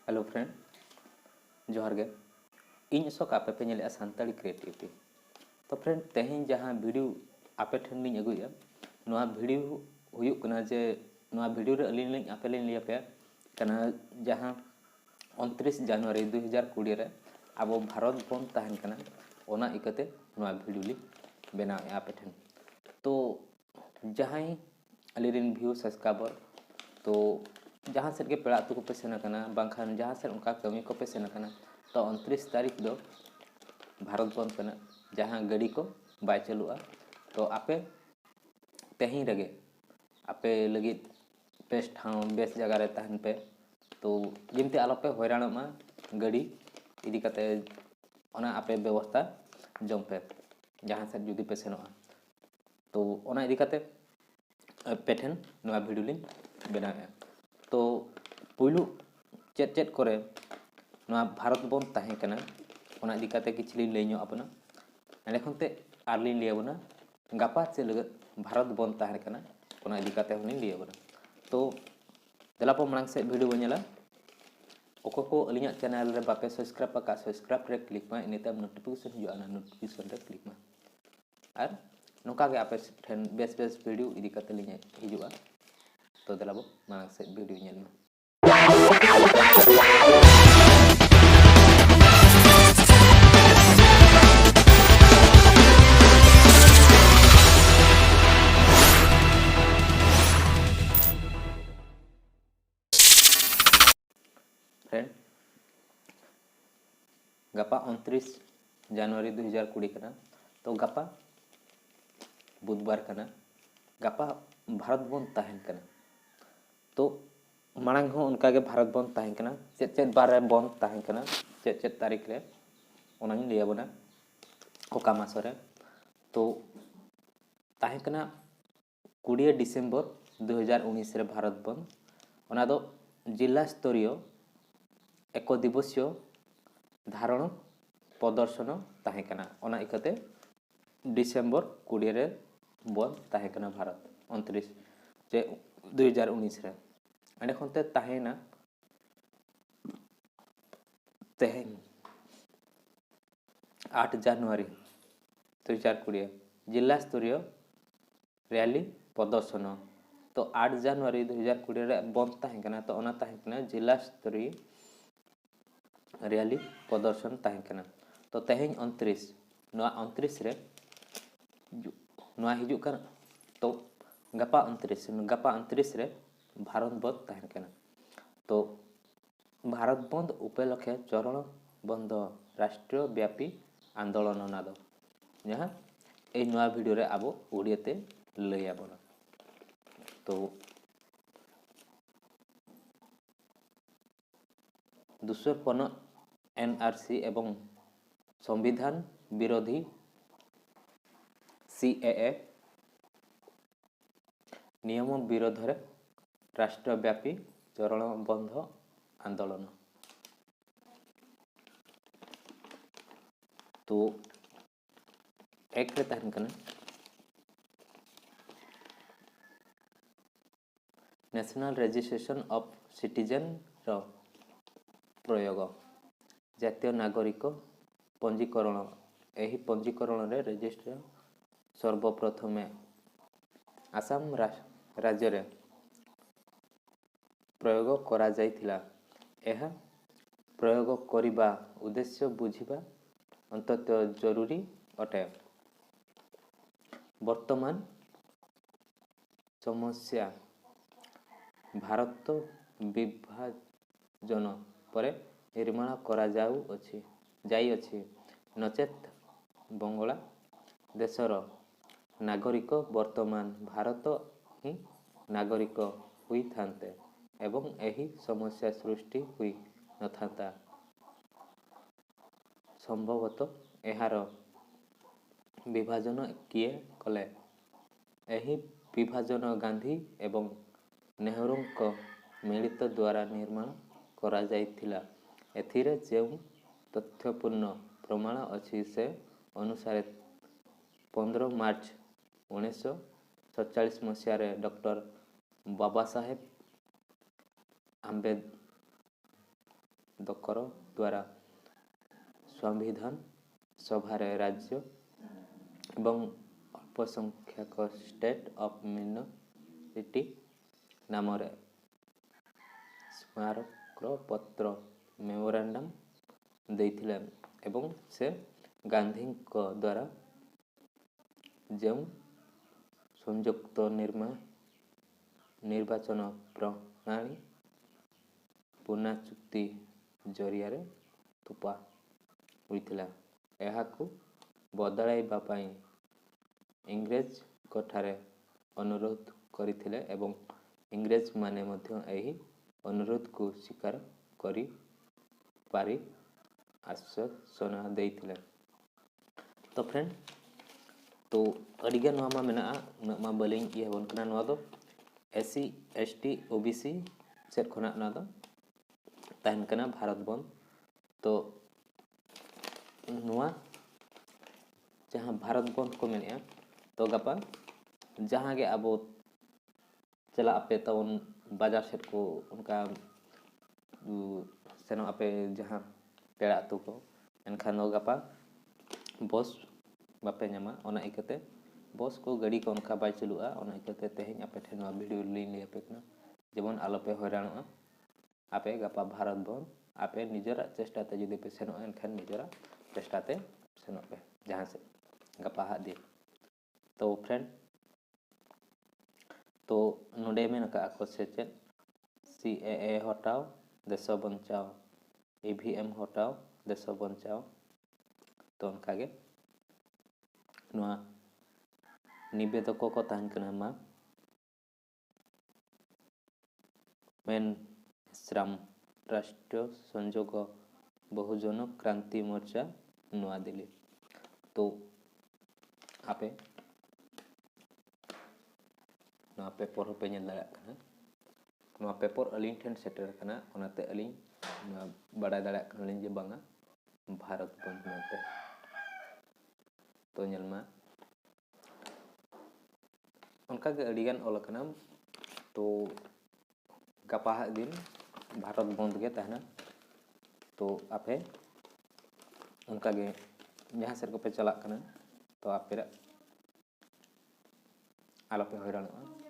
hello friend जोहार गे इन अशोक आपे पे नेले सानताली क्रिएटिविटी तो फ्रेंड तेहें जहाँ वीडियो आपे ठेन लिंग अगुया नोआ वीडियो हुयुक कना जे नोआ वीडियो रे अलिन लिंग आपे लिंग लिया पे कना जहाँ 29 जनवरी 2020 रे अब भारत बन तहन कना ओना इकते नोआ वीडियो लि बेना आपे ठेन तो जहाँ अलिन व्यू सब्सक्राइबर तो जहाँ सेट के पेड़ा को पे सेना बांखान जहाँ सेट उनका कमी को पे सेना तो 29 तारीख दो भारत बंद करना जहाँ गाड़ी को बाय चलुआ तो आपे तेही रगे आपे लगी बेस्ट ठाव बेस्ट जगह रे तहन पे तो जिमते आलो पे हैरानमा गाड़ी इदी कते ओना आपे व्यवस्था जम पे जहाँ सेट जुदी पे सेनोआ तो ओना इदी कते पेठन नवा वीडियो लिंक बनाया तो पुलु चेत चेत करे नवा भारत बन ताहे कना ओना इदी कते किछली लेño अपना एंड खनते आरली लियाबना गापा से लगत भारत बन ताहे कना ओना इदी कते हनी लियाबना तो दलापो मांग से वीडियो बनेला ओको को अलिया चैनल रे बापे सब्सक्राइब पका सब्सक्राइब रे क्लिक मा इनेता नोटिफिकेशन जो आना नोटिफिकेशन रे क्लिक मा आर नोका के आपे ठेन बेस बेस वीडियो इदी कते लिया हिजुआ तो दलाबो मांग से वीडियो नेल मा फ्रेंड गपा 29 जनवरी 2020 कना तो गपा बुधवार कना गपा भारत बन ताहेन कना तो मांग हो उनका के भारत बन ताहेन कना चेत चेत बार बन ताहेन कना चेत चेत तारीख रे ओना लिया बना ओका मासरे तो ताहेन कना 20 डिसेम्बर 2019 रे भारत बन ओना दो जिला स्तरीय एक दिवसीय धारण प्रदर्शन ताहे कना ओना इकते डिसेम्बर 20 रे बन ताहे कना भारत 29 जे 2019 रे एंड खनते ताहेना तेहें 8 जनवरी 2020 जिला स्तरीय रैली प्रदर्शन तो 8 जनवरी 2020 रे बन ताहे कना तो ओना ताहे कना जिला स्तरीय रैली प्रदर्शन ताहे कना तो तेहें 29 नवा 29 रे नवा हिजु कर तो गपा 29 रे भारत बंद ताहे कना तो भारत बंद उपलक्षे चरण बंद राष्ट्रीय व्यापी आंदोलन नाद जहाँ ए नवा वीडियो रे आबो ओडियाते लय आबोना तो दुष्प्रपन्न एनआरसी एवं संविधान विरोधी सीएए नियम विरोध रे राष्ट्रव्यापी चरण बंद आंदोलन तो एक रे तहन कना नेशनल रजिस्ट्रेशन ऑफ सिटीजन रो प्रयोग जातीय नागरिक पंजीकरण एही पंजीकरण रे रजिस्टर सर्वप्रथमे आसाम राज्य रे प्रयोग करा जायथिला एहा प्रयोग करिबा उद्देश्य बुझिबा अंततः जरूरी अटे वर्तमान समस्या भारत विभाजन पर निर्माण करा जाऊ अछि जाई अछि नचेत बंगला देशर नागरिक वर्तमान भारत ही नागरिक हुई थांते एवं एही समस्या सृष्टि हुई न थांता संभवतः एहार विभाजन किए कले एही विभाजन गांधी एवं नेहरू मिलित द्वारा निर्माण करा जायथिला एथिरे जेउ तथ्यपूर्ण प्रमाण अछि से अनुसार 15 मार्च 1947 मसीह रे डॉक्टर बाबा साहेब ଦକର ଦ୍ୱାରା ସମ୍ବିଧାନ ସଭାରେ ରାଜ୍ୟ ଏବଂ ଅଳ୍ପସଂଖ୍ୟକ ଷ୍ଟେଟ୍ ଅଫ୍ ମିନୋରିଟି ନାମରେ ସ୍ମାରକପତ୍ର ମେମୋରାଣ୍ଡମ୍ ଦେଇଥିଲେ ଏବଂ ସେ ଗାନ୍ଧୀଙ୍କ ଦ୍ୱାରା ଯେଉଁ ସଂଯୁକ୍ତ ନିର୍ବାଚନ ପ୍ରଣାଳୀ ପୁନା ଚୁକ୍ତି ଜରିଆରେ ଥୋପା ହୋଇଥିଲା ଏହାକୁ ବଦଳାଇବା ପାଇଁ ଇଂରେଜଙ୍କଠାରେ ଅନୁରୋଧ କରିଥିଲେ ଏବଂ ଇଂରେଜମାନେ ମଧ୍ୟ ଏହି ଅନୁରୋଧକୁ ସ୍ୱୀକାର କରିପାରି आश्वासन देइथिले तो फ्रेंड तो अडिगा नवा मा मेना मा बलिंग ये होन कना नवा दो एससी एसटी ओबीसी सेट खना ना दो ताहन कना भारत बंद तो नवा जहां भारत बंद को मेने तो गपा जहां गे अब चला आपे तो बाजार सेट को उनका सेनो आपे जहां पेड़ा अतु को एनखान गपा बस बापे नामा ओना इकते बस को गाड़ी को उनका बाय चलुआ ओना इकते तेहें आपे ठेन वीडियो लिंक ले आपे कना जेमन आलोपे हैरानोआ आपे गपा भारत बंद आपे निजरा चेष्टाते जदि पे सेनो एनखान निजरा चेष्टाते सेनो पे जहां से गपा हा दे तो फ्रेंड तो नोडे में नका आको सेचे सीएए हटाओ देश बचाओ ईवीएम हटाओ देश बचाओ तो उनका गे नवा निवेदक को ताहन कना मा मेन श्रम राष्ट्रीय संयोग बहुजन क्रांति मोर्चा नवा दिल्ली तो आपे नवा पेपर पे नेल दाड़ा कना नवा पेपर अलिंग ठेन सेटर कना ओनाते अलिंग बड़ा दाड़ा कना लिंग जे बांगा भारत बंद मेते तो नेलमा उनका गे अडिगान ओल कना तो गपा दिन भारत बंद गे तहना तो आपे उनका गे जहां सेर को पे चला कना तो आपे आलोपे हैरानोआ